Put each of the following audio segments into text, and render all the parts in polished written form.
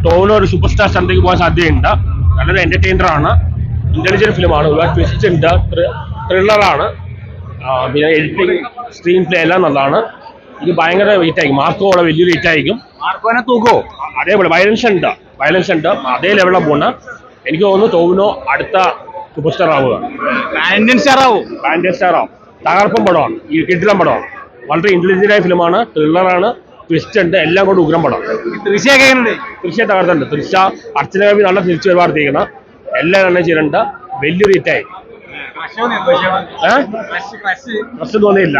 ടോവിനോ ഒരു super star സ്ഥാനത്തേക്ക് പോകാൻ സാധ്യതയുണ്ട്. നല്ലൊരു എന്റർടൈനറാണ്, ഇന്റലിജന്റ് ഫിലിമാണ്, ഒരുപാട് ട്വിസ്റ്റ് ഉണ്ട്, ത്രില്ലറാണ്, പിന്നെ എഡിറ്റിംഗ് സ്ക്രീൻ പ്ലേ എല്ലാം നല്ലതാണ്. ഇത് ഭയങ്കര വെയിറ്റ് ആയിരിക്കും, മാർക്കോടെ വലിയൊരു വെയിറ്റ് ആയിരിക്കും. മാർക്കോനെ തൂക്കോ? അതേപോലെ വയലൻസ് ഉണ്ട്, അതേ ലെവലിലാണ് പോകുന്നത്. എനിക്ക് തോന്നുന്നു ടോവിനോ അടുത്ത സൂപ്പർ സ്റ്റാർ ആവുക, സ്റ്റാർ ആവും. തകർപ്പൻ പടമാണ്, ഈ കിടിലൻ പടമാണ്. വളരെ ഇന്റലിജന്റ് ആയ ഫിലിമാണ്, ത്രില്ലറാണ്, ട്വിസ്റ്റ് ഉണ്ട്, എല്ലാം കൊണ്ട് ഉഗ്രം പടം. തൃശ്ശ തകർത്തുണ്ട്. തൃശ്ശ അർച്ചന കവി നല്ല തിരിച്ചു വരുവാർത്തിരിക്കണം, എല്ലാം തന്നെ ചെയ്തിട്ടുണ്ട്. വലിയൊരു ഹിറ്റായി. പ്രശ്നം തോന്നിയില്ല.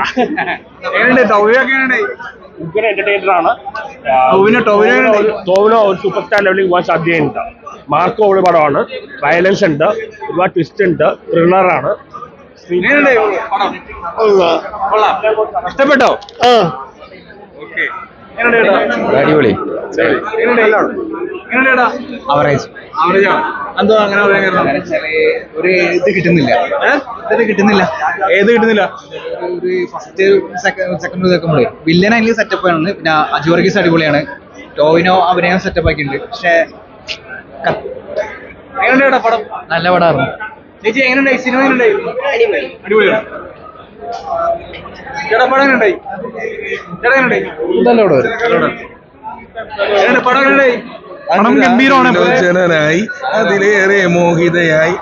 ഉഗ്ര എന്റർടൈനറാണ്. ടോവിനോ ഒരു സൂപ്പർ സ്റ്റാർ ലെവലിൽ പോകാൻ സാധ്യതയുണ്ട്. മാർക്കോ ഉള്ള പടമാണ്, വയലൻസ് ഉണ്ട്, ഒരുപാട് ട്വിസ്റ്റ് ഉണ്ട്, ത്രില്ലറാണ്. ഇഷ്ടപ്പെട്ടോ? അടിപൊളി. അവറേജ് എന്തോ അങ്ങനെ ഒരു ഇത് കിട്ടുന്നില്ല. ഏത് കിട്ടുന്നില്ല? ഒരു ഫസ്റ്റ് സെക്കൻഡ് കേൾക്കുമ്പോഴേ വില്ലൻ അതിൽ സെറ്റപ്പ് ആണ്. പിന്നെ അജു വർഗീസ് അടിപൊളിയാണ്, ടോവിനോ അഭിനയം സെറ്റപ്പ് ആക്കിയിട്ടുണ്ട്. പക്ഷെ എങ്ങനെയുണ്ടാ പടം? നല്ല പടമായിരുന്നു. ചേച്ചി എങ്ങനെയുണ്ടായി? സിനിമ എങ്ങനെയുണ്ടായി? അടിപൊളിയാണ്. ചേട്ടാ പടം എങ്ങനെയുണ്ടായി? പടം എങ്ങനെയുണ്ടായി? ഗംഭീരമായി, അതിലേറെ മോഹിതയായി.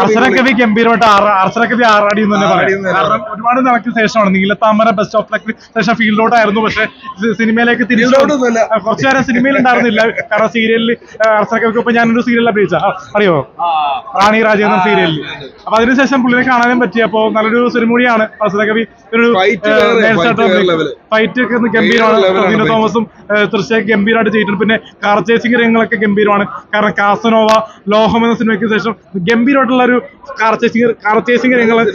അർച്ചനക്കവി ഗംഭീരമായിട്ട് അർച്ചനക്കവി ആറാടി എന്ന് തന്നെ പറയാം. കാരണം ഒരുപാട് നാൾക്ക് ശേഷമാണ് നീലത്താമര ബെസ്റ്റ് ഓഫ് ലക്ക് ശേഷം ഫീൽഡിലോട്ടായിരുന്നു. പക്ഷെ സിനിമയിലേക്ക് തിരിച്ചു കുറച്ചു നേരം സിനിമയിൽ ഉണ്ടായിരുന്നില്ല. കാരണം സീരിയലിൽ അർച്ചനക്കവിക്ക് ഇപ്പൊ ഞാനൊരു സീരിയലിൽ അഭിനയിച്ച അറിയോ, റാണി രാജേന്ദ്രൻ സീരിയലിൽ. അപ്പൊ അതിനുശേഷം പുള്ളിനെ കാണാനും പറ്റി. അപ്പൊ നല്ലൊരു സിനിമ കൂടിയാണ് അർച്ചനക്കവി. ഒരു ഫൈറ്റ് ഒക്കെ ഗംഭീരമാണ്. ടൊവിനോ തോമസും തൃശ്ശയൊക്കെ ഗംഭീരമായിട്ട് ചെയ്തിട്ടുണ്ട്. പിന്നെ കാർ ചേസിംഗ് രംഗങ്ങളൊക്കെ ഗംഭീരമാണ്. കാരണം കാസനോവ, ലോഹം എന്ന സിനിമയ്ക്ക് ശേഷം ഗംഭീരമായിട്ടുള്ള ഒരു കാർ ചേസിംഗ് രംഗങ്ങൾ,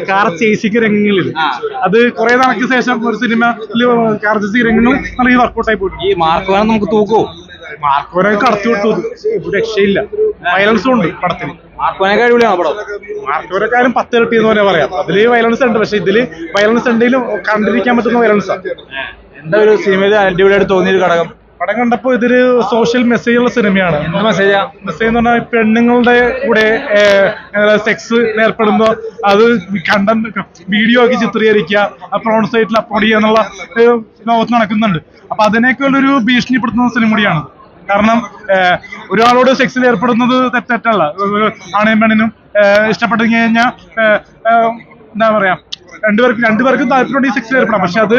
കാർ ചേസിംഗ് രംഗങ്ങളിൽ അത് കുറെ നാൾക്ക് ശേഷം ഒരു സിനിമയിൽ കാർ ചേസിംഗ് രംഗങ്ങൾ നല്ല വർക്കൗട്ട് ആയി പോയിട്ടുണ്ട്. ഈ മാർക്കോനെ നമുക്ക് തൂക്കോ? മാർക്കോനെ കടത്തി വിട്ടു, രക്ഷയില്ല. വയലൻസും ഉണ്ട് പടത്തിന്. മാർക്കോനൊക്കെ അടിപൊളിയാണ് പടം. മാർക്കോനെക്കാളും 10 ഇരട്ടി എന്ന് തന്നെ പറയാം. അതില് വയലൻസ് ഉണ്ട്, പക്ഷെ ഇതില് വയലൻസ് ഉണ്ടെങ്കിലും കണ്ടിരിക്കാൻ പറ്റുന്ന വയലൻസാണ്. എന്താ ഒരു സിനിമയിൽ അടിപൊളിയായിട്ട് തോന്നിയൊരു ഘടകം? പടം കണ്ടപ്പോ ഇതൊരു സോഷ്യൽ മെസ്സേജുള്ള സിനിമയാണ്. മെസ്സേജ് എന്ന് പറഞ്ഞാൽ പെണ്ണുങ്ങളുടെ കൂടെ സെക്സ് ഏർപ്പെടുമ്പോ അത് കണ്ടന്റ് വീഡിയോ ആക്കി ചിത്രീകരിക്കുക, പ്രോൺ സൈറ്റിൽ അപ്ലോഡ് ചെയ്യുക എന്നുള്ള ലോകത്ത് നടക്കുന്നുണ്ട്. അപ്പൊ അതിനേക്കുള്ളൊരു ഭീഷണിപ്പെടുത്തുന്ന സിനിമ കൂടിയാണ്. കാരണം ഒരാളോട് സെക്സിൽ ഏർപ്പെടുന്നത് തെറ്റല്ല. ആണയും പെണ്ണിനും ഇഷ്ടപ്പെട്ടു കഴിഞ്ഞാൽ എന്താ പറയാ, രണ്ടുപേർക്കും താല്പര്യമുണ്ട് ഈ സെക്സിൽ ഏർപ്പെടാം. പക്ഷെ അത്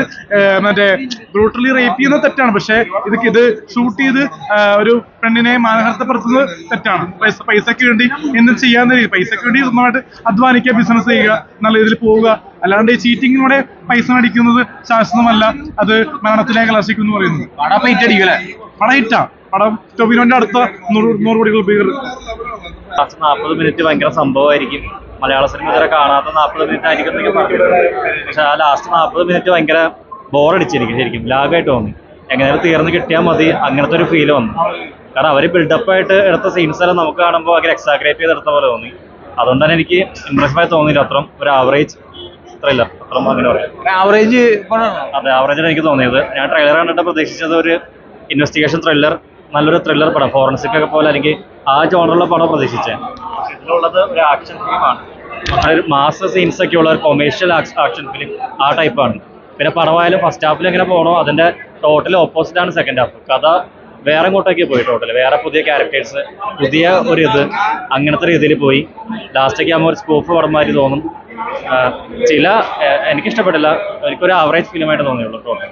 മറ്റേ ബ്രൂട്ടലി റേപ്പ് ചെയ്യുന്നത് തെറ്റാണ്. പക്ഷെ ഇത് ഷൂട്ട് ചെയ്ത് ഒരു പെണ്ണിനെ മാനഹാർത്ഥപ്പെടുത്തുന്നത് തെറ്റാണ്. പൈസക്ക് വേണ്ടി എന്തും ചെയ്യാവുന്ന രീതി, പൈസക്ക് വേണ്ടി സ്വന്തമായിട്ട് അധ്വാനിക്കുക, ബിസിനസ് ചെയ്യുക, നല്ല രീതിയിൽ പോവുക. അല്ലാണ്ട് ഈ ചീറ്റിങ്ങിലൂടെ പൈസ മേടിക്കുന്നത് ശാശ്വതമല്ല, അത് മരണത്തിലേക്ക് കലാശിക്കും എന്ന് പറയുന്നത്. പടം ഹിറ്റാ. പടം ടൊവിനോന്റെ അടുത്ത 100 കോടികൾ ബീർ. 40 മിനിറ്റ് ഭയങ്കര സംഭവമായിരിക്കും. മലയാള സിനിമ ഇതുവരെ കാണാത്ത 40 മിനിറ്റ് ആയിരിക്കും എന്നൊക്കെ പറഞ്ഞിട്ടുണ്ട്. പക്ഷെ ആ ലാസ്റ്റ് 40 മിനിറ്റ് ഭയങ്കര ബോറടിച്ചിരിക്കും. ശരിക്കും ലാഗായിട്ട് തോന്നി. എങ്ങനെയാലും തീർന്ന് കിട്ടിയാൽ മതി, അങ്ങനത്തെ ഒരു ഫീൽ വന്നു. കാരണം അവർ ബിൽഡപ്പായിട്ട് എടുത്ത സീൻസ് എല്ലാം നമുക്ക് കാണുമ്പോൾ ഭയങ്കര എക്സാഗ്രേറ്റ് ചെയ്തെടുത്ത പോലെ തോന്നി. അതുകൊണ്ട് തന്നെ എനിക്ക് ഇംപ്രസീവായി തോന്നിയില്ല. അത്രയും ഒരു ആവറേജ് ത്രില്ലർ, അത്രയും അങ്ങനെ പറയാം. ആവറേജ്? അതെ, ആവറേജാണ് എനിക്ക് തോന്നിയത്. ഞാൻ ട്രെയിലർ കണ്ടിട്ട് പ്രതീക്ഷിച്ചത് ഒരു ഇൻവെസ്റ്റിഗേഷൻ ത്രില്ലർ, നല്ലൊരു ത്രില്ലർ പടം, ഫോറൻസിക് ഒക്കെ പോലെ അല്ലെങ്കിൽ ആ ജോണറുള്ള പടം പ്രതീക്ഷിച്ചത്. ഇതിലുള്ളത് ഒരു ആക്ഷൻ ഫിലിമാണ്. ഒരു മാസ് സീൻസ് ഒക്കെ ഉള്ള ഒരു കൊമേഴ്ഷ്യൽ ആക്ഷൻ ഫിലിം, ആ ടൈപ്പാണ്. പിന്നെ പടമായാലും ഫസ്റ്റ് ഹാഫിൽ എങ്ങനെ പോകണോ അതിന്റെ ടോട്ടൽ ഓപ്പോസിറ്റ് ആണ് സെക്കൻഡ് ഹാഫ്. കഥ വേറെ ഇങ്ങോട്ടേക്ക് പോയി, ടോട്ടൽ വേറെ പുതിയ ക്യാരക്ടേഴ്സ്, പുതിയ ഒരു അങ്ങനത്തെ രീതിയിൽ പോയി. ലാസ്റ്റൊക്കെ ആകുമ്പോൾ ഒരു സ്കൂപ്പ് പടമാതിരി തോന്നും. എനിക്കിഷ്ടപ്പെട്ടില്ല. എനിക്കൊരു ആവറേജ് ഫിലിമായിട്ട് തോന്നിയുള്ളൂ ടോട്ടൽ.